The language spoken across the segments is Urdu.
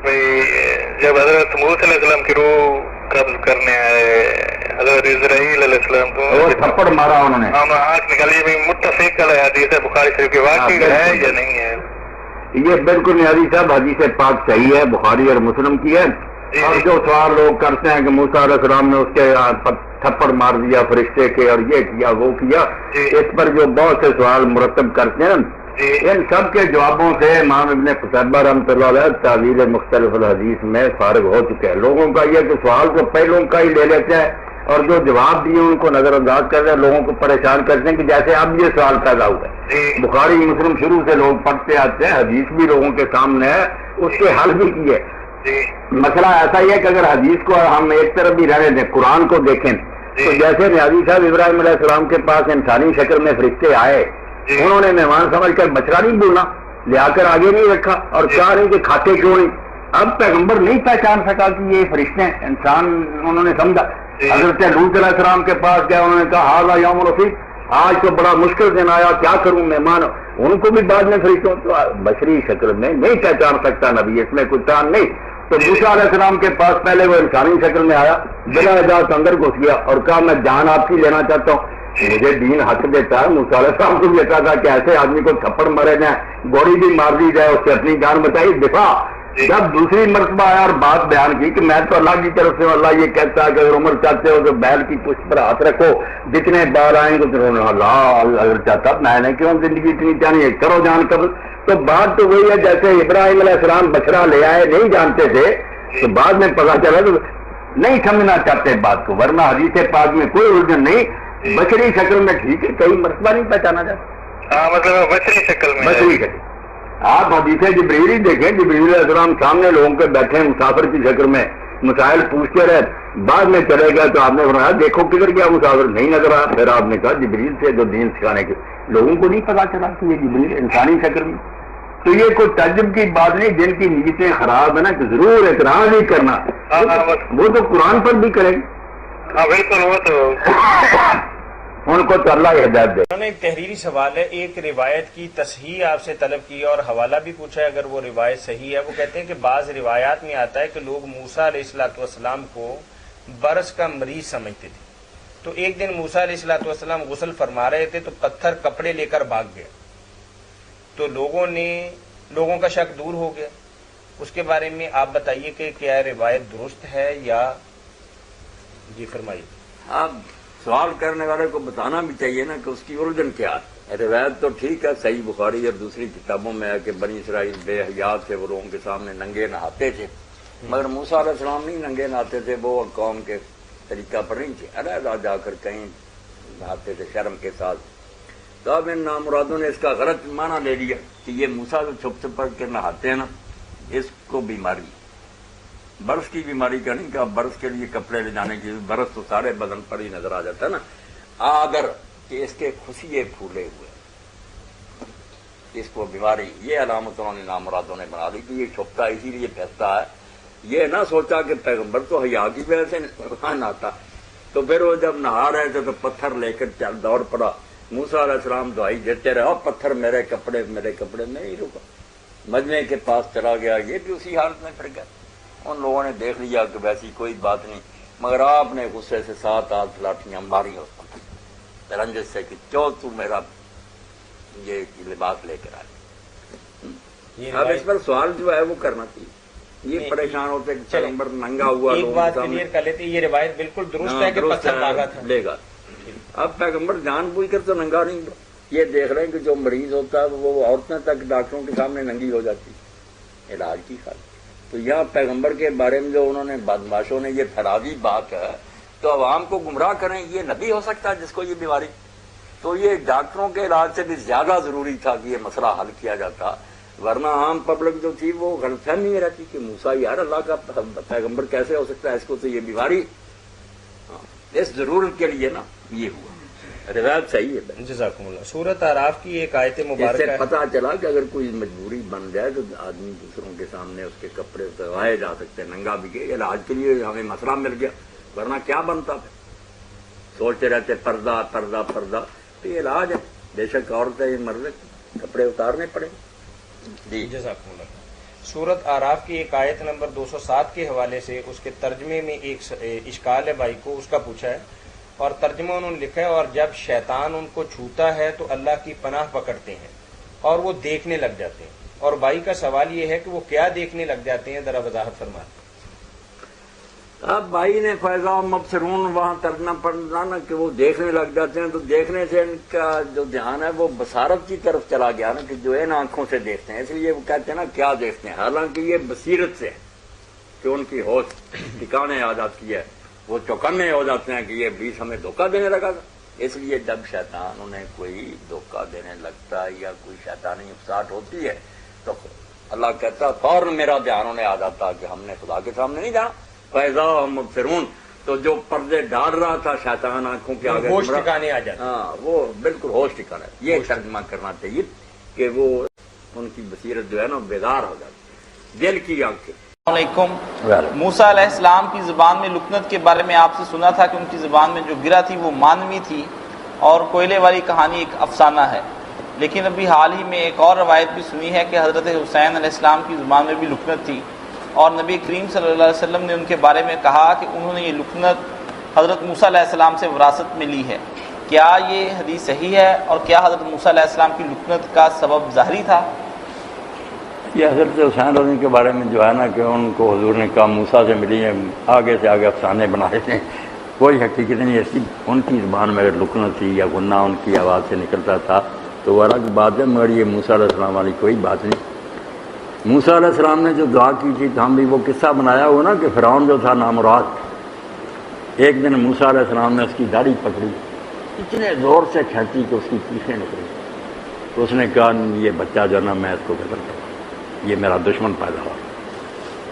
جب حضرت موسیٰ علیہ السلام کی روح قبض کرنے آئے حضرت اسرائیل علیہ السلام وہ تھپڑ مارا انہوں نے، ہم آنکھ نکالی بھی متفق حدیث ہے بخاری شریف کی، واقعی ہے یا نہیں ہے؟ یہ بالکل نیازی صاحب حدیث پاک صحیح ہے، بخاری اور مسلم کی ہے۔ اور جو سوال لوگ کرتے ہیں کہ موسیٰ علیہ السلام نے اس کے تھپڑ مار دیا فرشتے کے اور یہ کیا وہ کیا، اس پر جو بہت سے سوال مرتب کرتے ہیں، ان سب کے جوابوں سے امام ابن قتیبہ رحمۃ اللہ علیہ تعویل مختلف الحدیث میں فارغ ہو چکے ہیں۔ لوگوں کا یہ کہ سوال کو پہلوں کا ہی لے لیتے ہیں اور جو جواب دیے ان کو نظر انداز کرتے ہیں، لوگوں کو پریشان کرتے ہیں کہ جیسے اب یہ سوال پیدا ہوا ہے۔ بخاری مسلم شروع سے لوگ پڑھتے آتے ہیں، حدیث بھی لوگوں کے سامنے ہے، اس کے حل بھی کیے۔ مسئلہ ایسا ہی ہے کہ اگر حدیث کو ہم ایک طرف بھی رہنے دیں، قرآن کو دیکھیں تو جیسے نیازی صاحب ابراہیم علیہ السلام کے پاس انسانی شکل میں فرشتے آئے، انہوں نے مہمان سمجھ کر بچڑا نہیں بولنا، لے کر آگے نہیں رکھا اور کہا نہیں کہ کھاتے کیوں نہیں۔ اب پیغمبر نہیں پہچان سکا کہ یہ فرشتے ہیں، انسان انہوں نے سمجھا۔ حضرت لوط علیہ السلام کے پاس گیا، انہوں نے کہا ھذا یوم رفیق، آج تو بڑا مشکل دن آیا، کیا کروں مہمان، ان کو بھی بعد میں فرشتوں تو بشری شکل میں نہیں پہچان سکتا نبی، اس میں کوئی چاند نہیں۔ تو موسیٰ علیہ السلام کے پاس پہلے وہ انسانی شکل میں آیا، بلا اجازت اندر گھس گیا اور کہا میں جان آپ کی لینا چاہتا ہوں، مجھے دین حق دیتا ہے۔ موسیٰ علیہ السلام کو دیتا تھا کہ ایسے آدمی کو تھپڑ مارے جائیں، گولی بھی مار دی جائے، اس سے اپنی جان بچائی، دفاع۔ جب دوسری مرتبہ آیا اور بات بیان کی کہ میں تو اللہ کی طرف سے، اللہ یہ کہتا ہے کہ اگر عمر چاہتے ہو تو بیل کی پشت پر ہاتھ رکھو، جتنے بار آئیں گے اللہ اگر چاہتا میں نے کیوں زندگی اتنی چاہیے، کرو جان قبل۔ تو بات تو وہی ہے جیسے ابراہیم علیہ السلام بچڑا لے آئے، نہیں جانتے تھے تو بعد میں پتا چلا تو نہیں سمجھنا چاہتے بات کو، ورنہ حدیث پاک میں کوئی الجھن نہیں، بشری شکل میں ٹھیک ہے، کئی مرتبہ نہیں پہچانا جاتا، مطلب بشری شکل میں، بشری شکل۔ آپ حدیث جبریل ہی دیکھیں، جبریل علیہ السلام سامنے لوگوں کے بیٹھے ہیں مسافر کی شکل میں، مسائل پوچھتے رہے، بعد میں چلے گئے تو آپ نے فرمایا دیکھو کدھر گیا مسافر، نہیں نظر آیا۔ پھر آپ نے کہا جبریل سے جو دین سکھانے کے، لوگوں کو نہیں پتا چلا کہ یہ جبریل انسانی شکل میں۔ تو یہ کوئی تعجب کی بات نہیں، جن کی نیتیں خراب ہے نا کہ ضرور اعتراض ہی کرنا، وہ تو قرآن پر بھی کریں گے۔ ہاں بالکل، وہ تو ان کو تو اللہ ہدایت دے۔ انہوں نے ایک تحریری سوال ہے، ایک روایت کی تصحیح آپ سے طلب کی اور حوالہ بھی پوچھا ہے اگر وہ روایت صحیح ہے۔ وہ کہتے ہیں کہ بعض روایات میں آتا ہے کہ لوگ موسیٰ علیہ الصلوۃ والسلام کو برص کا مریض سمجھتے تھے، تو ایک دن موسیٰ علیہ الصلوۃ والسلام غسل فرما رہے تھے تو پتھر کپڑے لے کر بھاگ گیا، تو لوگوں کا شک دور ہو گیا۔ اس کے بارے میں آپ بتائیے کہ کیا روایت درست ہے یا جی فرمائیے۔ آپ سوال کرنے والے کو بتانا بھی چاہیے نا کہ اس کی الجھن کیا ہے۔ روایت تو ٹھیک ہے، صحیح بخاری اور دوسری کتابوں میں ہے کہ بنی اسرائیل بے حیات تھے، وہ لوگوں کے سامنے ننگے نہاتے تھے، مگر موسیٰ علیہ السلام نہیں ننگے نہاتے تھے، وہ قوم کے طریقہ پر نہیں تھے، علیحدہ جا کر کہیں نہاتے تھے شرم کے ساتھ۔ تو اب ان نامرادوں نے اس کا غلط معنی لے لیا کہ یہ موسیٰ جو چھپ چھپ کر نہاتے ہیں نا، اس کو بیماری، برس کی بیماری کا نہیں کہا، برس کے لیے کپڑے لے جانے کی، برس تو سارے بدن پر ہی نظر آ جاتا ہے نا، اگر کہ اس کے کھسیے پھولے ہوئے، اس کو بیماری، یہ علامت انہوں نے نامرادوں نے بنا دی کہ یہ چھپتا اسی لیے پھیلتا ہے۔ یہ نہ سوچا کہ پیغمبر تو حیا کی وجہ سے نہاتا، تو پھر وہ جب نہا رہے تھے تو پتھر لے کر چل دوڑ پڑا، موسیٰ علیہ السلام دعائی دیتے رہے، اور پتھر میرے کپڑے نہیں رکا، مجمع کے پاس چلا گیا، یہ بھی اسی حالت میں پھر گیا۔ ان لوگوں نے دیکھ لیا کہ ویسی کوئی بات نہیں، مگر آپ نے غصے سے 7-8 لاٹھیاں ماری اس کو رنجش سے کہ تو میرا یہ لباس لے کر آئے۔ اب اس پر سوال جو ہے وہ کرنا چاہیے، یہ پریشان ہوتے کہ پیغمبر ننگا ہوا، ایک بات کلیئر کر لیتے، یہ روایت بالکل درست ہے کہ پتھر بھاگا تھا لے گا۔ اب پیغمبر جان بوجھ کر تو ننگا نہیں ہوا، یہ دیکھ رہے ہیں کہ جو مریض ہوتا ہے وہ عورتیں تک ڈاکٹروں کے سامنے ننگی ہو جاتی علاج کی خاطر۔ تو یہاں پیغمبر کے بارے میں جو انہوں نے بدماشوں نے یہ پھیلاوی بات ہے تو عوام کو گمراہ کریں، یہ نبی ہو سکتا ہے جس کو یہ بیماری؟ تو یہ ڈاکٹروں کے علاج سے بھی زیادہ ضروری تھا کہ یہ مسئلہ حل کیا جاتا، ورنہ عام پبلک جو تھی وہ غلط فہمی میں رہتی کہ موسیٰ یار اللہ کا پیغمبر کیسے ہو سکتا ہے، اس کو تو یہ بیماری، اس ضرورت کے لیے نا یہ ہوا۔ روایت صحیح ہے۔ جزاکم اللہ۔ سورۃ اعراف کی ایک آیت اس مبارکہ سے ہے، پتہ چلا کہ اگر کوئی مجبوری بن جائے تو آدمی دوسروں کے سامنے اس کے کپڑے اتروائے جا سکتے ہیں، ننگا بھی گئے، علاج کے لیے ہمیں مسئلہ مل گیا، ورنہ کیا بنتا تھا؟ سوچتے رہتے پردہ پردہ پردہ، تو یہ علاج ہے، بے شک عورتیں مرد کپڑے اتارنے پڑے۔ جزاکم اللہ۔ سورت آراف کی ایک آیت نمبر 207 کے حوالے سے اس کے ترجمے میں ایک اشکال ہے بھائی کو، اس کا پوچھا ہے اور ترجمہ انہوں نے لکھا ہے، اور جب شیطان ان کو چھوتا ہے تو اللہ کی پناہ پکڑتے ہیں اور وہ دیکھنے لگ جاتے ہیں۔ اور بھائی کا سوال یہ ہے کہ وہ کیا دیکھنے لگ جاتے ہیں، ذرا وضاحت فرمائیں۔ اب بھائی نے فیضا مبصرون وہاں ترجمہ پڑھنا نا کہ وہ دیکھنے لگ جاتے ہیں، تو دیکھنے سے ان کا جو دھیان ہے وہ بصارت کی طرف چلا گیا نا، کہ جو ان آنکھوں سے دیکھتے ہیں، اس لیے وہ کہتے ہیں نا کیا دیکھتے ہیں، حالانکہ یہ بصیرت سے کہ ان کی ہوش ٹھکانے آ جاتی ہے، وہ چوکنے ہو جاتے ہیں کہ یہ بیچ ہمیں دھوکہ دینے لگا تھا۔ اس لیے جب شیطان انہیں کوئی دھوکہ دینے لگتا ہے یا کوئی شیطانی افساٹ ہوتی ہے تو اللہ کہتا فوراً میرا دھیان انہیں آ جاتا کہ ہم نے خدا کے سامنے نہیں جانا، فیضا مبصرون، تو جو پردے ڈال رہا تھا شیطان آنکھوں کے آگے، ہوش ٹھکانے آ جاتے، ہاں وہ بالکل ہوش ٹھکانا، یہ ترجمہ کرنا چاہیے کہ وہ ان کی بصیرت جو ہے نا بیدار ہو جاتی، دل کی آنکھیں۔ السلام علیکم۔ موسیٰ علیہ السلام کی زبان میں لکنت کے بارے میں آپ سے سنا تھا کہ ان کی زبان میں جو گرہ تھی وہ مانوی تھی اور کوئلے والی کہانی ایک افسانہ ہے، لیکن ابھی حال ہی میں ایک اور روایت بھی سنی ہے کہ حضرت حسین علیہ السلام کی زبان میں بھی لکنت تھی اور نبی کریم صلی اللہ علیہ وسلم نے ان کے بارے میں کہا کہ انہوں نے یہ لکنت حضرت موسیٰ علیہ السلام سے وراثت میں لی ہے۔ کیا یہ حدیث صحیح ہے اور کیا حضرت موسیٰ علیہ السلام کی لکنت کا سبب ظاہری تھا؟ یہ حضرت حسین رضی کے بارے میں جو ہے نا کہ ان کو حضور نے کہا موسیٰ سے ملی ہے، آگے سے آگے افسانے بنائے تھے، کوئی حقیقت نہیں ایسی۔ ان کی زبان میں اگر لکنت تھی یا غنہ ان کی آواز سے نکلتا تھا تو وہ الگ بات ہے، مگر یہ موسیٰ علیہ السلام والی کوئی بات نہیں۔ موسیٰ علیہ السلام نے جو دعا کی تھی تو ہم بھی وہ قصہ بنایا ہوا نا کہ فرعون جو تھا نامراد، ایک دن موسیٰ علیہ السلام نے اس کی داڑھی پکڑی، اتنے زور سے کھینچی کہ اس کی چیخیں نکلی، تو اس نے کہا یہ بچہ جو ہے نا میں اس کو قتل کروں، یہ میرا دشمن پیدا ہوا۔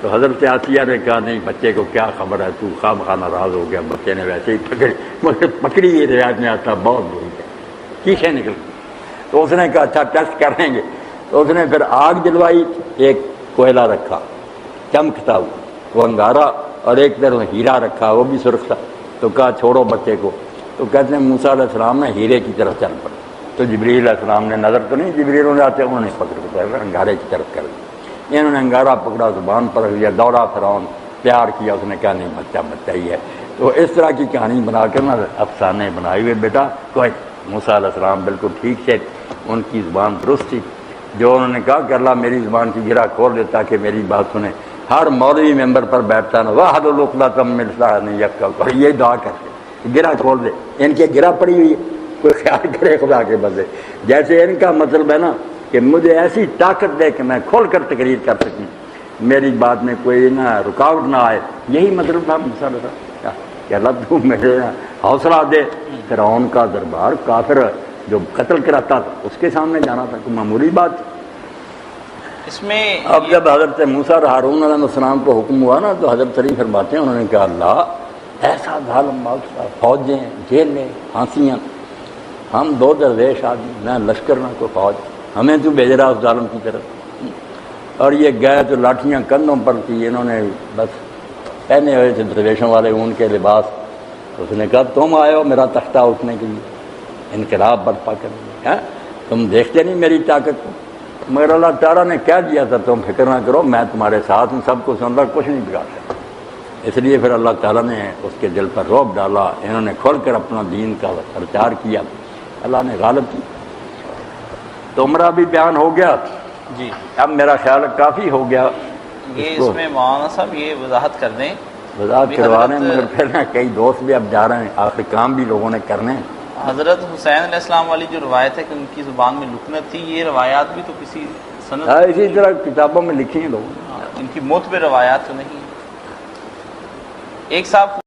تو حضرت آسیہ نے کہا نہیں بچے کو کیا خبر ہے، تو خواب خواہ ناراض ہو گیا، بچے نے ویسے ہی پکڑی، مگر پکڑی یہ روایت میں آتا بہت بری ہے، چیخیں نکل گئی۔ تو اس نے کہا اچھا ٹیسٹ کریں گے، تو اس نے پھر آگ جلوائی، ایک کوئلہ رکھا چمکتا ہوا وہ انگارا اور ایک طرف ہیرا رکھا وہ بھی سرخ تھا، تو کہا چھوڑو بچے کو، تو کہتے ہیں موسیٰ علیہ السلام نے ہیرے کی طرف چل پڑے، تو جبریل علیہ السلام نے نظر تو نہیں جبریل ہو جاتے، انہوں نے پکڑ کر انگارے کی طرف کر دیا، انہوں نے انگارہ پکڑا، زبان پر رکھ دیا، دوڑا فرعون، پیار کیا، اس نے کہا نہیں بچہ بچہ ہی ہے۔ تو اس طرح کی کہانی بنا کر نا افسانے بنائے ہوئے بیٹا کوئی موسیٰ علیہ السلام بالکل ٹھیک سے، ان کی زبان درست تھی، جو انہوں نے کہا کہ اللہ میری زبان کی گرہ کھول دیتا کہ میری بات سنیں، ہر مولوی ممبر پر بیٹھتا نا واحد العقدۃ من لسانی یفقہوا، یہ دعا کرتے گرہ کھول دے، ان کی گرہ پڑی ہوئی ہے، کوئی خیال کرے خدا کے بدلے، جیسے ان کا مطلب ہے نا کہ مجھے ایسی طاقت دے کہ میں کھول کر تقریر کر سکوں، میری بات میں کوئی نہ رکاوٹ نہ آئے، یہی مطلب تھا موسیٰ علیہ السلام کہ اللہ تو مجھے حوصلہ دے۔ فرعون کا دربار کافر جو قتل کراتا تھا اس کے سامنے جانا تھا، کوئی معمولی بات تھی۔ اس میں اب جب حضرت موسیٰ اور ہارون علیہ السلام کو حکم ہوا نا تو حضرت علی فرماتے ہیں انہوں نے کہا اللہ ایسا ظالم بادشاہ، فوجیں جیلیں پھانسیاں، ہم دو درویش آدمی، نہ لشکر نہ کوئی فوج، ہمیں تو بھیج رہا اس ظالم کی طرف، اور یہ گئے تو لاٹھیاں کندھوں پر تھی، انہوں نے بس پہنے ہوئے تھے درویشوں والے اون کے لباس، اس نے کہا تم آئے ہو میرا تختہ اٹھنے کے لیے، انقلاب برپا کرنے، تم دیکھتے نہیں میری طاقت کو، مگر اللہ تعالیٰ نے کہہ دیا تھا تم فکر نہ کرو میں تمہارے ساتھ ہوں، سب کو سن رہا، کچھ نہیں بگاڑ سکتا۔ اس لیے پھر اللہ تعالیٰ نے اس کے دل پر رعب ڈالا، انہوں نے کھول کر اپنا دین کا پرچار کیا، اللہ نے غالب کی۔ تو عمرہ بھی بیان ہو گیا جی، اب میرا خیال کافی ہو گیا، یہ اس میں مولانا صاحب یہ وضاحت کر دیں، وضاحت کروا رہے ہیں، مگر پھر نا کئی دوست بھی اب جا رہے ہیں، آخر کام بھی لوگوں نے کرنے ہیں۔ حضرت حسین علیہ السلام والی جو روایت ہے کہ ان کی زبان میں لکنت تھی، یہ روایات بھی تو کسی سند اسی طرح کتابوں میں لکھی ہیں لوگوں نے۔ ان کی موت پہ روایات تو نہیں ہے۔ ایک صاحب